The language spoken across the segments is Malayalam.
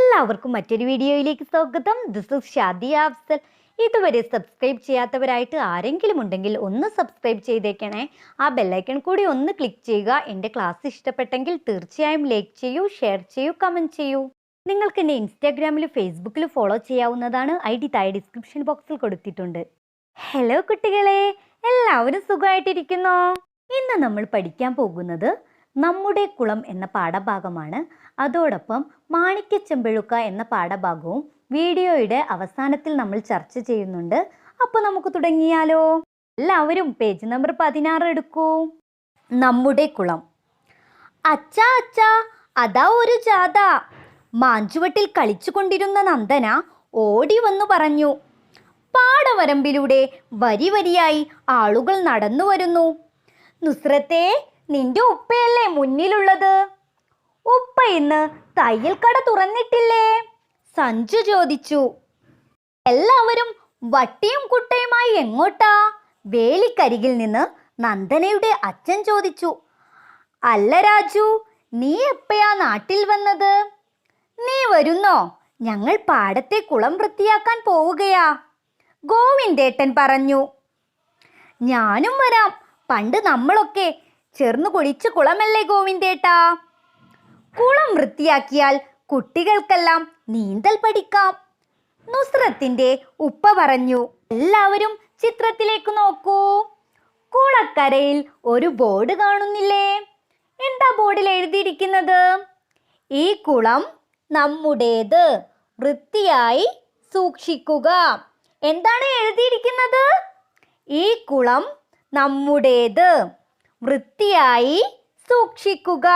എല്ലാവർക്കും മറ്റൊരു വീഡിയോയിലേക്ക് സ്വാഗതം. This is Shadiya Afsal. ഇതുവരെ സബ്സ്ക്രൈബ് ചെയ്യാത്തവരായിട്ട് ആരെങ്കിലും ഉണ്ടെങ്കിൽ ഒന്ന് സബ്സ്ക്രൈബ് ചെയ്തേക്കണേ. ആ ബെല്ലൈക്കൺ കൂടി ഒന്ന് ക്ലിക്ക് ചെയ്യുക. എൻ്റെ ക്ലാസ് ഇഷ്ടപ്പെട്ടെങ്കിൽ തീർച്ചയായും ലൈക്ക് ചെയ്യൂ, ഷെയർ ചെയ്യൂ, കമൻറ്റ് ചെയ്യൂ. നിങ്ങൾക്ക് എന്നെ ഇൻസ്റ്റാഗ്രാമിലും ഫേസ്ബുക്കിലും ഫോളോ ചെയ്യാവുന്നതാണ്. ID താഴെ ഡിസ്ക്രിപ്ഷൻ ബോക്സിൽ കൊടുത്തിട്ടുണ്ട്. ഹലോ കുട്ടികളെ, എല്ലാവരും സുഖമായിട്ടിരിക്കുന്നോ? ഇന്ന് നമ്മൾ പഠിക്കാൻ പോകുന്നത് നമ്മുടെ കുളം എന്ന പാഠഭാഗമാണ്. അതോടൊപ്പം മാണിക്യച്ചെമ്പഴുക്ക എന്ന പാഠഭാഗവും വീഡിയോയുടെ അവസാനത്തിൽ നമ്മൾ ചർച്ച ചെയ്യുന്നുണ്ട്. അപ്പോൾ നമുക്ക് തുടങ്ങിയാലോ? എല്ലാവരും പേജ് നമ്പർ 16 എടുക്കൂ. നമ്മുടെ കുളം. അച്ഛാ അച്ഛാ, അതാ ഒരു ജാഥ. മാഞ്ചുവട്ടിൽ കളിച്ചു കൊണ്ടിരുന്ന നന്ദന ഓടി വന്നു പറഞ്ഞു. പാടവരമ്പിലൂടെ വരി വരിയായി ആളുകൾ നടന്നു വരുന്നു. നുസ്രത്തെ, നിന്റെ ഉപ്പയല്ലേ മുന്നിലുള്ളത്? ഉപ്പ ഇന്ന് തയ്യൽ കട തുറന്നിട്ടില്ലേ? സഞ്ജു ചോദിച്ചു. എല്ലാവരും വട്ടിയും കുട്ടയുമായി എങ്ങോട്ടാ? വേലിക്കരികിൽ നിന്ന് നന്ദനയുടെ അച്ഛൻ ചോദിച്ചു. അല്ല രാജു, നീ എപ്പോഴാ നാട്ടിൽ വന്നത്? നീ വരുന്നോ? ഞങ്ങൾ പാടത്തെ കുളം വൃത്തിയാക്കാൻ പോവുകയാ, ഗോവിന്ദേട്ടൻ പറഞ്ഞു. ഞാനും വരാം. പണ്ട് നമ്മളൊക്കെ ചേർന്ന് കുളിച്ച കുളമല്ലേ ഗോവിന്ദേട്ടാ? കുളം വൃത്തിയാക്കിയാൽ കുട്ടികൾക്കെല്ലാം നീന്തൽ പഠിക്കാം, നുസ്രത്തിന്റെ ഉപ്പ പറഞ്ഞു. എല്ലാവരും ചിത്രത്തിലേക്ക് നോക്കൂ. കുളക്കരയിൽ ഒരു ബോർഡ് കാണുന്നില്ലേ? എന്താ ബോർഡിൽ എഴുതിയിരിക്കുന്നത്? ഈ കുളം നമ്മുടേത്, വൃത്തിയായി സൂക്ഷിക്കുക. എന്താണ് എഴുതിയിരിക്കുന്നത്? ഈ കുളം നമ്മുടേത്, വൃത്തിയായി സൂക്ഷിക്കുക.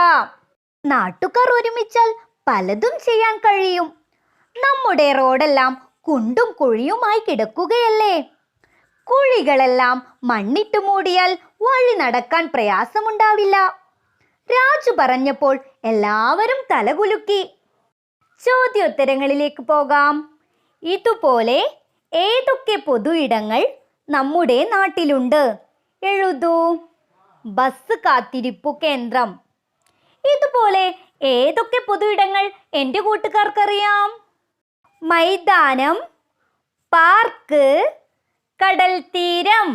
നാട്ടുകാർ ഒരുമിച്ചാൽ പലതും ചെയ്യാൻ കഴിയും. നമ്മുടെ റോഡെല്ലാം കുണ്ടും കുഴിയുമായി കിടക്കുകയല്ലേ? കുഴികളെല്ലാം മണ്ണിട്ട് മൂടിയാൽ വഴി നടക്കാൻ പ്രയാസമുണ്ടാവില്ല. രാജു പറഞ്ഞപ്പോൾ എല്ലാവരും തലകുലുക്കി. ചോദ്യോത്തരങ്ങളിലേക്ക് പോകാം. ഇതുപോലെ ഏതൊക്കെ പൊതു ഇടങ്ങൾ നമ്മുടെ നാട്ടിലുണ്ട്? എഴുതൂ. ബസ് കാത്തിരിപ്പു കേന്ദ്രം. ഇതുപോലെ ഏതൊക്കെ പൊതു ഇടങ്ങൾ എൻ്റെ കൂട്ടുകാർക്കറിയാം? മൈതാനം, പാർക്ക്, കടൽ തീരം.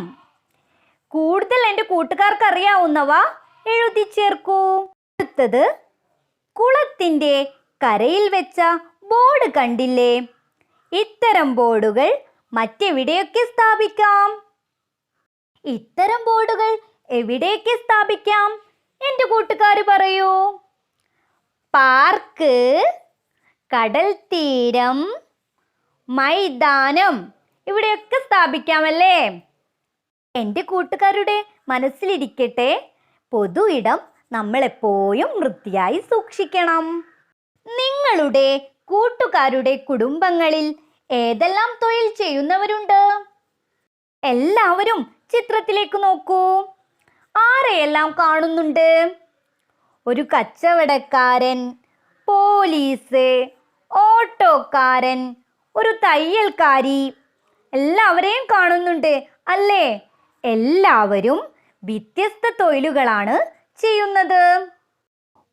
കൂടുതൽ എൻ്റെ കൂട്ടുകാർക്ക് അറിയാവുന്നവ എഴുതി ചേർക്കൂ. അടുത്തത്, കുളത്തിൻ്റെ കരയിൽ വെച്ച ബോർഡ് കണ്ടില്ലേ? ഇത്തരം ബോർഡുകൾ മറ്റെവിടെയൊക്കെ സ്ഥാപിക്കാം? ഇത്തരം ബോർഡുകൾ എവിടെയൊക്കെ സ്ഥാപിക്കാം? എൻ്റെ കൂട്ടുകാർ പറയൂ. പാർക്ക്, കടൽ തീരം, മൈതാനം, ഇവിടെയൊക്കെ സ്ഥാപിക്കാമല്ലേ? എൻ്റെ കൂട്ടുകാരുടെ മനസ്സിലിരിക്കട്ടെ, പൊതു ഇടം നമ്മൾ എപ്പോഴും വൃത്തിയായി സൂക്ഷിക്കണം. നിങ്ങളുടെ കൂട്ടുകാരുടെ കുടുംബങ്ങളിൽ ഏതെല്ലാം തൊഴിൽ ചെയ്യുന്നവരുണ്ട്? എല്ലാവരും ചിത്രത്തിലേക്ക് നോക്കൂ. ആരെയെല്ലാം കാണുന്നുണ്ട്? ഒരു കച്ചവടക്കാരൻ, പോലീസ്, ഓട്ടോക്കാരൻ, ഒരു തയ്യൽക്കാരി, എല്ലാവരെയും കാണുന്നുണ്ട് അല്ലേ? എല്ലാവരും വ്യത്യസ്ത തൊഴിലുകളാണ് ചെയ്യുന്നത്.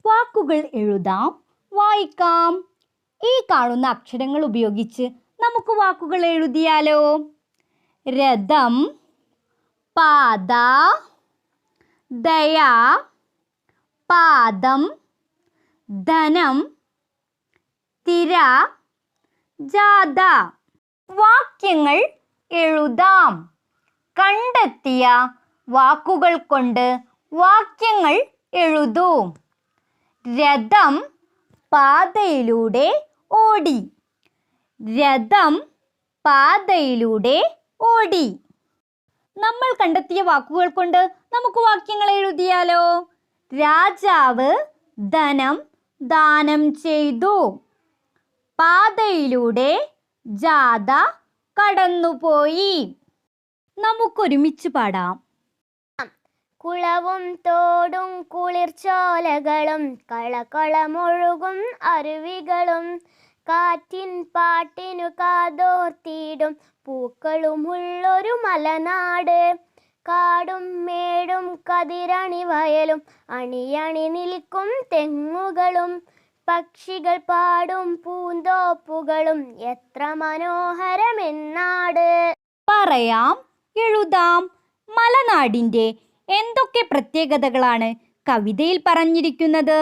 വാക്കുകൾ എഴുതാം, വായിക്കാം. ഈ കാണുന്ന അക്ഷരങ്ങൾ ഉപയോഗിച്ച് നമുക്ക് വാക്കുകൾ എഴുതിയാലോ? രഥം, പാത, ദയ, പാദം, ധനം, തിര, ജാഥ. വാക്യങ്ങൾ എഴുതാം. കണ്ടെത്തിയ വാക്കുകൾ കൊണ്ട് വാക്യങ്ങൾ എഴുതൂ. രഥം പാതയിലൂടെ ഓടി. രഥം പാതയിലൂടെ ഓടി. നമ്മൾ കണ്ടെത്തിയ വാക്കുകൾ കൊണ്ട് നമുക്ക് വാക്യങ്ങൾ എഴുതിയാലോ? രാജാവ് ധനം ദാനം ചെയ്തു. പാതയിലൂടെ ജാഥ കടന്നുപോയി. നമുക്കൊരുമിച്ച് പാടാം. കുളവും തോടും കുളിർച്ചോലകളും കളകളമൊഴുകും അരുവികളും കാറ്റിൻ പാട്ടിനു കാതോർത്തിടും പൂക്കളുമുള്ളൊരു മലനാട്. കാടും മേടും കതിരണി വയലും അണിയണി നിൽക്കും തെങ്ങുകളും പക്ഷികൾ പാടും പൂന്തോപ്പുകളും എത്ര മനോഹരമെന്നാട്. പറയാം, എഴുതാം. മലനാടിൻ്റെ എന്തൊക്കെ പ്രത്യേകതകളാണ് കവിതയിൽ പറഞ്ഞിരിക്കുന്നത്?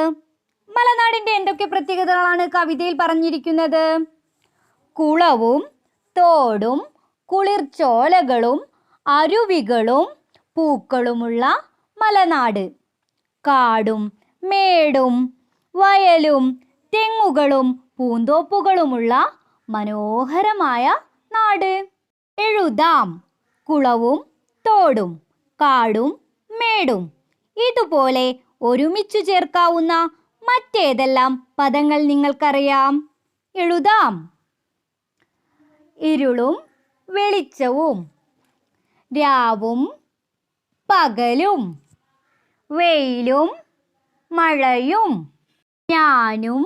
മലനാടിൻ്റെ എന്തൊക്കെ പ്രത്യേകതകളാണ് കവിതയിൽ പറഞ്ഞിരിക്കുന്നത്? കുളവും തോടും കുളിർച്ചോലകളും അരുവികളും പൂക്കളുമുള്ള മലനാട്. കാടും മേടും വയലും തെങ്ങുകളും പൂന്തോപ്പുകളുമുള്ള മനോഹരമായ നാട്. എഴുതാം. കുളവും തോടും കാടും മേടും. ഇതുപോലെ ഒരുമിച്ചു ചേർക്കാവുന്ന മറ്റേതെല്ലാം പദങ്ങൾ നിങ്ങൾക്കറിയാം? എഴുതാം. ഇരുളും വെളിച്ചവും, രാവും പകലും, വെയിലും മഴയും, ഞാനും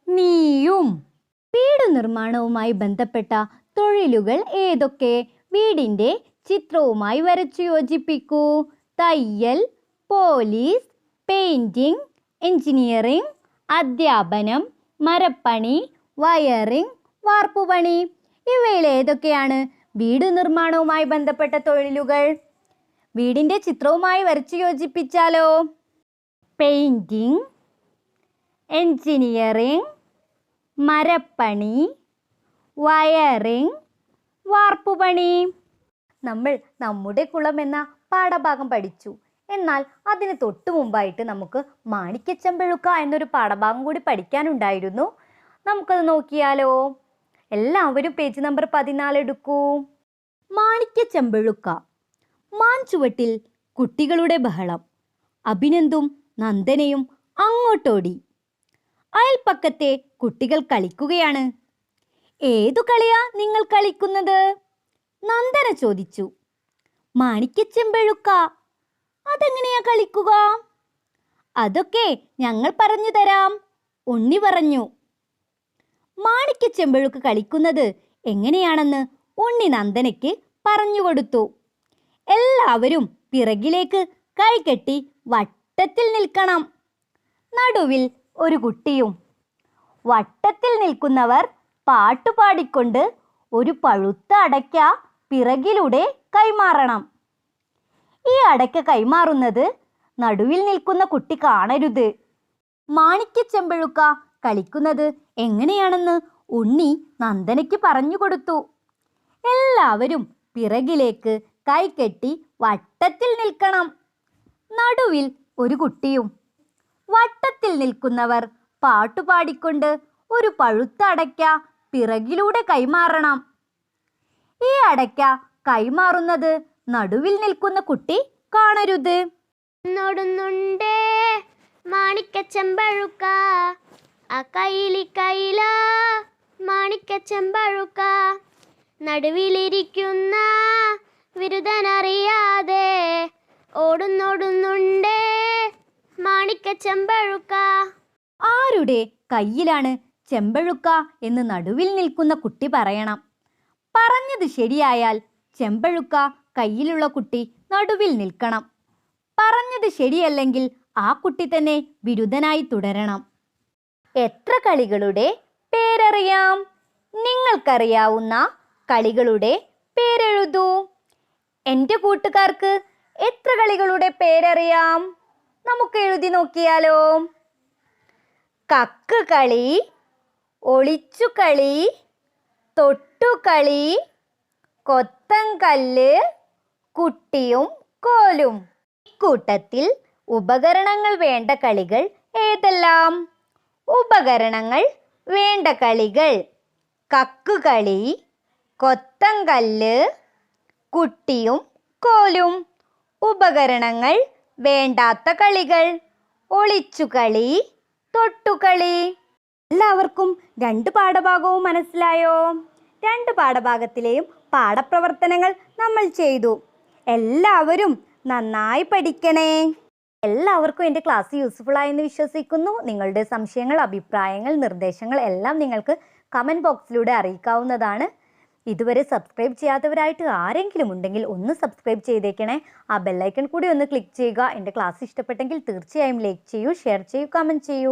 നീയും. വീട് നിർമ്മാണവുമായി ബന്ധപ്പെട്ട തൊഴിലുകൾ ഏതൊക്കെ? വീടിൻ്റെ ചിത്രവുമായി വരച്ചു യോജിപ്പിക്കൂ. തയ്യൽ, പോലീസ്, പെയിൻറ്റിംഗ്, എഞ്ചിനീയറിംഗ്, അധ്യാപനം, മരപ്പണി, വയറിംഗ്, വാർപ്പുപണി. ഇവയിൽ ഏതൊക്കെയാണ് വീട് നിർമ്മാണവുമായി ബന്ധപ്പെട്ട തൊഴിലുകൾ? വീടിൻ്റെ ചിത്രവുമായി വരച്ചു യോജിപ്പിച്ചാലോ? പെയിൻറ്റിംഗ്, എഞ്ചിനീയറിംഗ്, മരപ്പണി, വയറിംഗ്, വാർപ്പുപണി. നമ്മൾ നമ്മുടെ കുളം എന്ന പാഠഭാഗം പഠിച്ചു. എന്നാൽ അതിന് തൊട്ടു മുമ്പായിട്ട് നമുക്ക് മാണിക്യച്ചെമ്പഴുക്ക എന്നൊരു പാഠഭാഗം കൂടി പഠിക്കാനുണ്ടായിരുന്നു. നമുക്കത് നോക്കിയാലോ? എല്ലാവരും പേജ് നമ്പർ 14 എടുക്കൂ. മാണിക്യച്ചെമ്പഴുക്ക. മാഞ്ചുവട്ടിൽ കുട്ടികളുടെ ബഹളം. അഭിനന്ദും നന്ദനയും അങ്ങോട്ടോടി. അയൽപ്പക്കത്തെ കുട്ടികൾ കളിക്കുകയാണ്. ഏതു കളിയാ നിങ്ങൾ കളിക്കുന്നത്? നന്ദന ചോദിച്ചു. മാണിക്യച്ചെമ്പഴുക്ക. അതെങ്ങനെയാ കളിക്കുക? അതൊക്കെ ഞങ്ങൾ പറഞ്ഞു തരാം, ഉണ്ണി പറഞ്ഞു. മാണിക്യച്ചെമ്പഴുക്ക കളിക്കുന്നത് എങ്ങനെയാണെന്ന് ഉണ്ണി നന്ദനയ്ക്ക് പറഞ്ഞുകൊടുത്തു. എല്ലാവരും പിറകിലേക്ക് കൈകെട്ടി വട്ടത്തിൽ നിൽക്കണം. നടുവിൽ ഒരു കുട്ടിയും. വട്ടത്തിൽ നിൽക്കുന്നവർ പാട്ടുപാടിക്കൊണ്ട് ഒരു പഴുത്ത അടയ്ക്ക പിറകിലൂടെ കൈമാറണം. ഈ അടയ്ക്ക കൈമാറുന്നത് നടുവിൽ നിൽക്കുന്ന കുട്ടി കാണരുത്. മാണിക്യച്ചെമ്പഴുക്ക കളിക്കുന്നത് എങ്ങനെയാണെന്ന് ഉണ്ണി നന്ദനയ്ക്ക് പറഞ്ഞു കൊടുത്തു. എല്ലാവരും പിറകിലേക്ക് കൈകെട്ടി വട്ടത്തിൽ നിൽക്കണം. നടുവിൽ ഒരു കുട്ടിയും. വട്ടത്തിൽ നിൽക്കുന്നവർ പാട്ടുപാടിക്കൊണ്ട് ഒരു പഴുത്ത അടയ്ക്ക പിറകിലൂടെ കൈമാറണം. ഈ അടയ്ക്ക കൈമാറുന്നത് നടുവിൽ നിൽക്കുന്ന കുട്ടി കാണരുത്. നൊടുന്നുണ്ടേ മാണിക്യച്ചെമ്പഴുക്ക, ആ കൈല മാണിക്യച്ചെമ്പഴുക്ക, നടുവിലിരിക്കുന്ന വിരുദനറിയാതെ ഓടുന്നോടുന്നുണ്ടേ മാണിക്യച്ചെമ്പഴുക്ക. ആരുടെ കയ്യിലാണ് ചെമ്പഴുക്ക എന്ന് നടുവിൽ നിൽക്കുന്ന കുട്ടി പറയണം. പറഞ്ഞത് ശരിയായാൽ ചെമ്പഴുക്ക കയ്യിലുള്ള കുട്ടി നടുവിൽ നിൽക്കണം. പറഞ്ഞത് ശരിയല്ലെങ്കിൽ ആ കുട്ടി തന്നെ ബിരുദനായി തുടരണം. എത്ര കളികളുടെ പേരറിയാം? നിങ്ങൾക്കറിയാവുന്ന കളികളുടെ പേരെഴുതൂ. എൻ്റെ കൂട്ടുകാർക്ക് എത്ര കളികളുടെ പേരറിയാം? നമുക്ക് എഴുതി നോക്കിയാലോ? കക്ക് കളി, ഒളിച്ചുകളി, തൊട്ടുകളി, കൊത്തങ്കല്ല്, കുട്ടിയും കോലും. ഇക്കൂട്ടത്തിൽ ഉപകരണങ്ങൾ വേണ്ട കളികൾ ഏതെല്ലാം? ഉപകരണങ്ങൾ വേണ്ട കളികൾ: കക്കുകളി, കൊത്തങ്കല്ല്, കുട്ടിയും കോലും. ഉപകരണങ്ങൾ വേണ്ടാത്ത കളികൾ: ഒളിച്ചുകളി, തൊട്ടുകളി. എല്ലാവർക്കും 2 പാഠഭാഗവും മനസ്സിലായോ? 2 പാഠഭാഗത്തിലെയും പാഠപ്രവർത്തനങ്ങൾ നമ്മൾ ചെയ്തു. എല്ലാവരും നന്നായി പഠിക്കണേ. എല്ലാവർക്കും എൻ്റെ ക്ലാസ് യൂസ്ഫുൾ ആയെന്ന് വിശ്വസിക്കുന്നു. നിങ്ങളുടെ സംശയങ്ങൾ, അഭിപ്രായങ്ങൾ, നിർദ്ദേശങ്ങൾ എല്ലാം നിങ്ങൾക്ക് കമൻറ്റ് ബോക്സിലൂടെ അറിയിക്കാവുന്നതാണ്. ഇതുവരെ സബ്സ്ക്രൈബ് ചെയ്യാത്തവരായിട്ട് ആരെങ്കിലും ഉണ്ടെങ്കിൽ ഒന്ന് സബ്സ്ക്രൈബ് ചെയ്തേക്കണേ. ആ ബെല്ലൈക്കൺ കൂടി ഒന്ന് ക്ലിക്ക് ചെയ്യുക. എൻ്റെ ക്ലാസ് ഇഷ്ടപ്പെട്ടെങ്കിൽ തീർച്ചയായും ലൈക്ക് ചെയ്യൂ, ഷെയർ ചെയ്യൂ, കമൻറ്റ് ചെയ്യൂ.